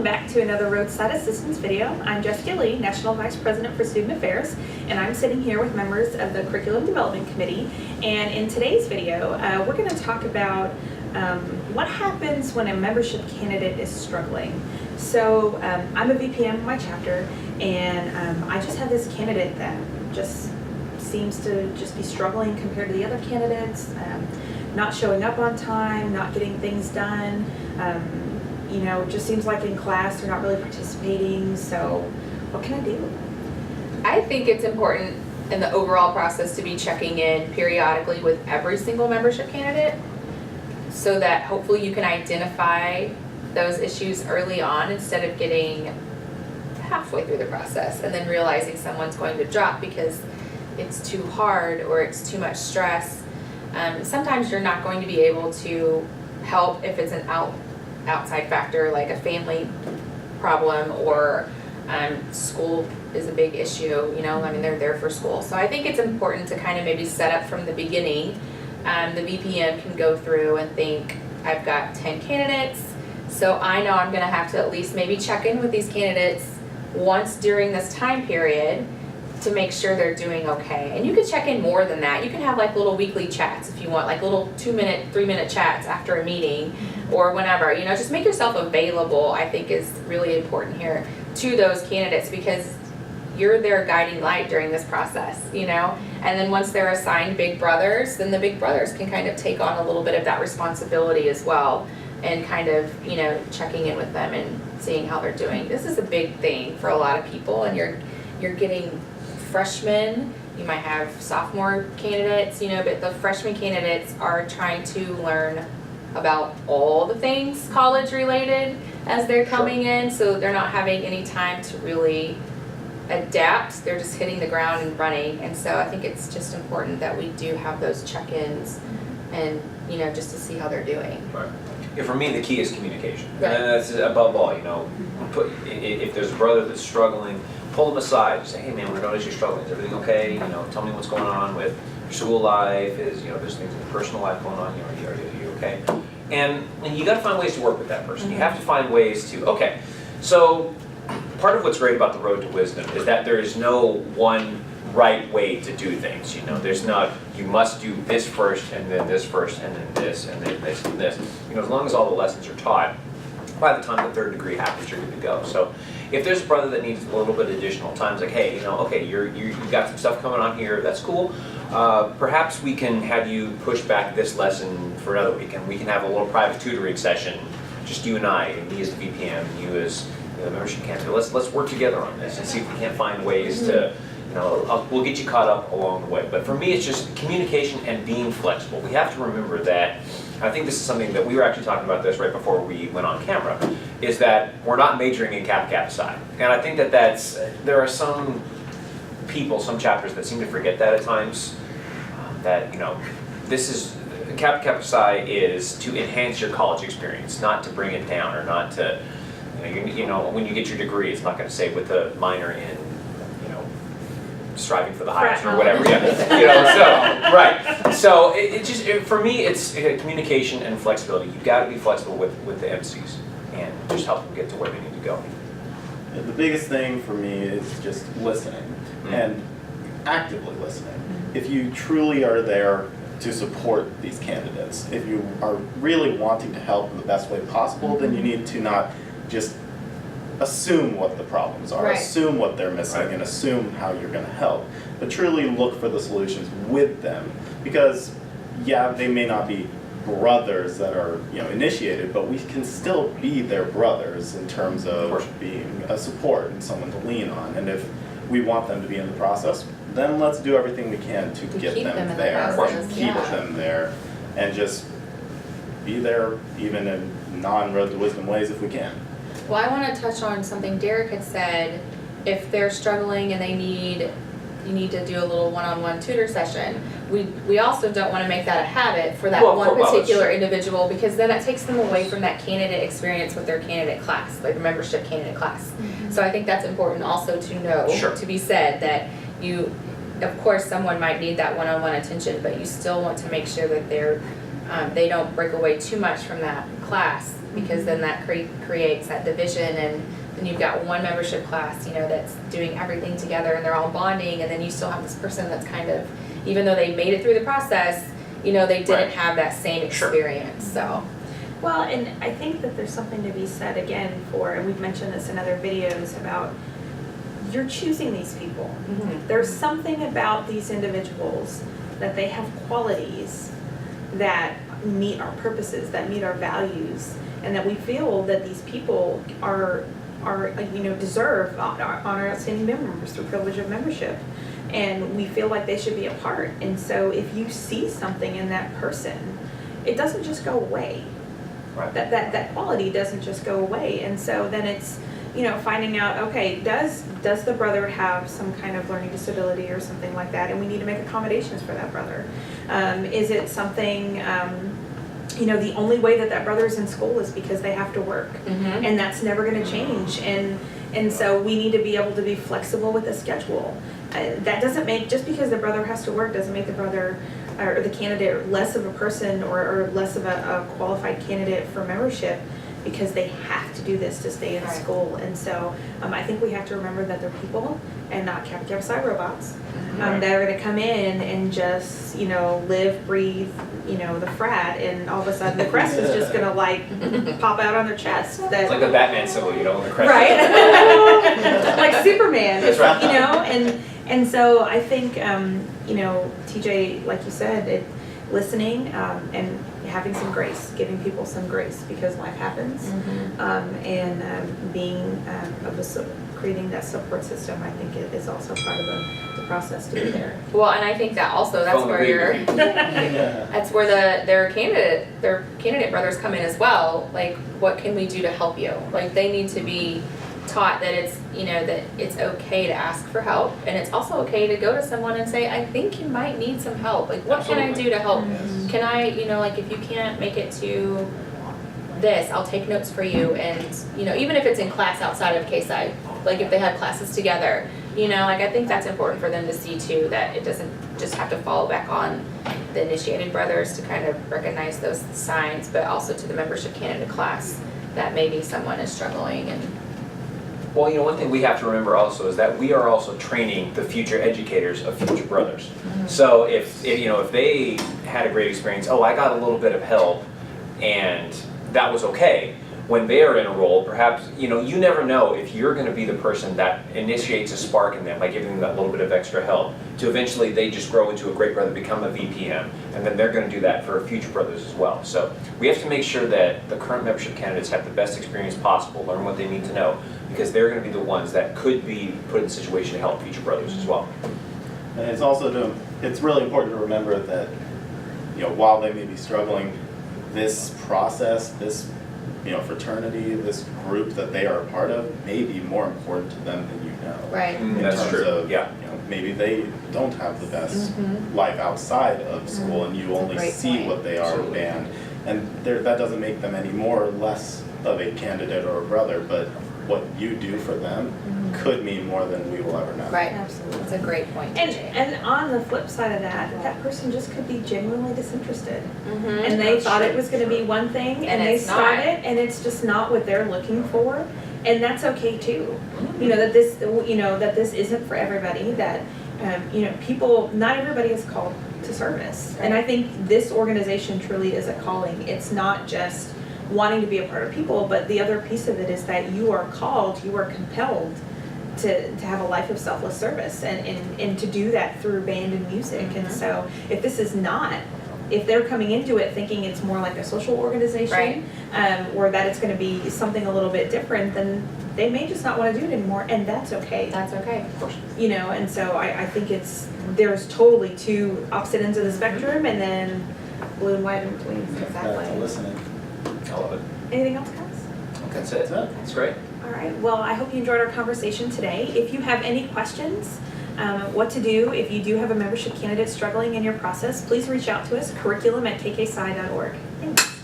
back to another Roadside Assistance video. I'm Jessica Lee, National Vice President for Student Affairs, and I'm sitting here with members of the Curriculum Development Committee. And in today's video, we're going to talk about what happens when a membership candidate is struggling. So I'm a VPM in my chapter, and I just have this candidate that just seems to just be struggling compared to the other candidates, not showing up on time, not getting things done. You know, it just seems like in class they're not really participating, so what can I do? I think it's important in the overall process to be checking in periodically with every single membership candidate so that hopefully you can identify those issues early on instead of getting halfway through the process and then realizing someone's going to drop because it's too hard or it's too much stress. Sometimes you're not going to be able to help if it's an outside factor like a family problem or school is a big issue, you know, I mean they're there for school. So I think it's important to kind of maybe set up from the beginning. The VPM can go through and think, I've got 10 candidates, so I know I'm going to have to at least maybe check in with these candidates once during this time period to make sure they're doing okay. And you can check in more than that. You can have like little weekly chats if you want, like little 2-minute, 3-minute chats after a meeting or whenever, you know, just make yourself available, I think is really important here to those candidates because you're their guiding light during this process, you know? And then once they're assigned big brothers, then the big brothers can kind of take on a little bit of that responsibility as well and kind of, you know, checking in with them and seeing how they're doing. This is a big thing for a lot of people, and you're getting freshmen, you might have sophomore candidates, you know, but the freshman candidates are trying to learn about all the things college related as they're coming in, so they're not having any time to really adapt. They're just hitting the ground and running, and so I think it's just important that we do have those check-ins and, you know, just to see how they're doing. Right. Yeah, for me, the key is communication. Right. And that's above all, you know, if there's a brother that's struggling, pull them aside, say, hey man, we notice you're struggling, is everything okay? You know, tell me what's going on with your school life, is, you know, there's things in your personal life going on, you know, are you okay? And you gotta find ways to work with that person. You have to find ways to, okay, so part of what's great about the Road to Wisdom is that there is no one right way to do things, you know, there's not, you must do this first, and then this first, and then this, and then this, and this. You know, as long as all the lessons are taught, by the time the third degree happens, you're good to go. So if there's a brother that needs a little bit additional time, it's like, hey, you know, okay, you've got some stuff coming on here, that's cool. Perhaps we can have you push back this lesson for another week, and we can have a little private tutoring session, just you and I, and me as the VPM, and you as the membership candidate. Let's work together on this and see if we can't find ways to, you know, we'll get you caught up along the way. But for me, it's just communication and being flexible. We have to remember that. I think this is something that we were actually talking about this right before we went on camera, is that we're not majoring in Kappa Psi. And I think that there are some people, some chapters that seem to forget that at times, that, you know, this is, Kappa Psi is to enhance your college experience, not to bring it down or not to, you know, when you get your degree, it's not going to say with a minor in, you know, striving for the highest or whatever. Yeah, you know, so right. So it just for me, it's communication and flexibility. You've got to be flexible with the MCs and just help them get to where they need to go. The biggest thing for me is just listening and actively listening. If you truly are there to support these candidates, if you are really wanting to help in the best way possible, then you need to not just assume what the problems are, assume what they're missing, and assume how you're going to help, but truly look for the solutions with them. Because, yeah, they may not be brothers that are, you know, initiated, but we can still be their brothers in terms of being a support and someone to lean on. And if we want them to be in the process, then let's do everything we can to get them there, keep them there, and just be there even in non-Road to Wisdom ways if we can. Well, I want to touch on something Derek had said. If they're struggling and you need to do a little one-on-one tutor session, we also don't want to make that a habit for that one particular individual, because then that takes them away from that candidate experience with their candidate class, like the membership candidate class. So I think that's important also to know, to be said, that you, of course, someone might need that one-on-one attention, but you still want to make sure that they don't break away too much from that class because then that creates that division, and then you've got one membership class, you know, that's doing everything together and they're all bonding, and then you still have this person that's kind of, even though they made it through the process, you know, they didn't have that same experience, so. Well, and I think that there's something to be said again for, and we've mentioned this in other videos, about you're choosing these people. There's something about these individuals that they have qualities that meet our purposes, that meet our values, and that we feel that these people are you know, deserve honor outstanding members through privilege of membership, and we feel like they should be a part. And so if you see something in that person, it doesn't just go away. Right. That quality doesn't just go away. And so then it's, you know, finding out, okay, does the brother have some kind of learning disability or something like that, and we need to make accommodations for that brother. Is it something, you know, the only way that brother is in school is because they have to work, and that's never going to change, and so we need to be able to be flexible with the schedule. That doesn't make, just because the brother has to work doesn't make the brother or the candidate less of a person or less of a qualified candidate for membership, because they have to do this to stay in school. And so I think we have to remember that they're people and not Kappa robots that are going to come in and just, you know, live, breathe, you know, the frat, and all of a sudden the crest is just going to like pop out on their chest. It's like the Batman symbol, you know, the crest. Right? Like Superman. That's right. You know, and so I think, you know, TJ, like you said, listening and having some grace, giving people some grace, because life happens, and being creating that support system, I think it is also part of the process to be there. Well, and I think that also that's where that's where their candidate brothers come in as well. Like, what can we do to help you? Like, they need to be taught that it's, you know, that it's okay to ask for help, and it's also okay to go to someone and say, I think you might need some help. Like, what can I do to help? Can I, you know, like, if you can't make it to this, I'll take notes for you. And, you know, even if it's in class outside of K-Side, like if they have classes together, you know, like, I think that's important for them to see too, that it doesn't just have to fall back on the initiated brothers to kind of recognize those signs, but also to the membership candidate class that maybe someone is struggling. And well, you know, one thing we have to remember also is that we are also training the future educators of future brothers. So if you know, if they had a great experience, oh, I got a little bit of help, and that was okay. When they are in a role, perhaps, you know, you never know if you're going to be the person that initiates a spark in them by giving them that little bit of extra help, to eventually they just grow into a great brother, become a VPM, and then they're going to do that for future brothers as well. So we have to make sure that the current membership candidates have the best experience possible, learn what they need to know, because they're going to be the ones that could be put in a situation to help future brothers as well. And it's also it's really important to remember that, you know, while they may be struggling, this process, this, you know, fraternity, this group that they are a part of may be more important to them than you know. right. In That's terms true. of, Yeah. you know, maybe they don't have the best life outside of school, and you That's a only great see point. what they are Absolutely. band. And that doesn't make them any more or less of a candidate or a brother, but what you do for them could mean more than we will ever know. Right. Absolutely. That's a great point. And on the flip side of that person just could be genuinely disinterested. Mhm. And they That's thought true. it was going to be one thing, And and they it's start not. it, and it's just not what they're looking for, and that's okay too. You know, that this isn't for everybody. That you know, people, not everybody is called to service, and I think this organization truly is a calling. It's not just wanting to be a part of people, but the other piece of it is that you are called, you are compelled to have a life of selfless service, and to do that through band and music. And so if this is not, if they're coming into it thinking it's more like a social organization, or that it's going to be something a little bit different, then they may just not want to do it anymore, and that's okay. That's okay. You know, and so I think there's totally two opposite ends of the spectrum, and then blue and white in between. Back to listening. I love it. Anything else, guys? That's it. That's it. That's great. All right, well, I hope you enjoyed our conversation today. If you have any questions, what to do if you do have a membership candidate struggling in your process, please reach out to us, curriculum@kksci.org. Thanks.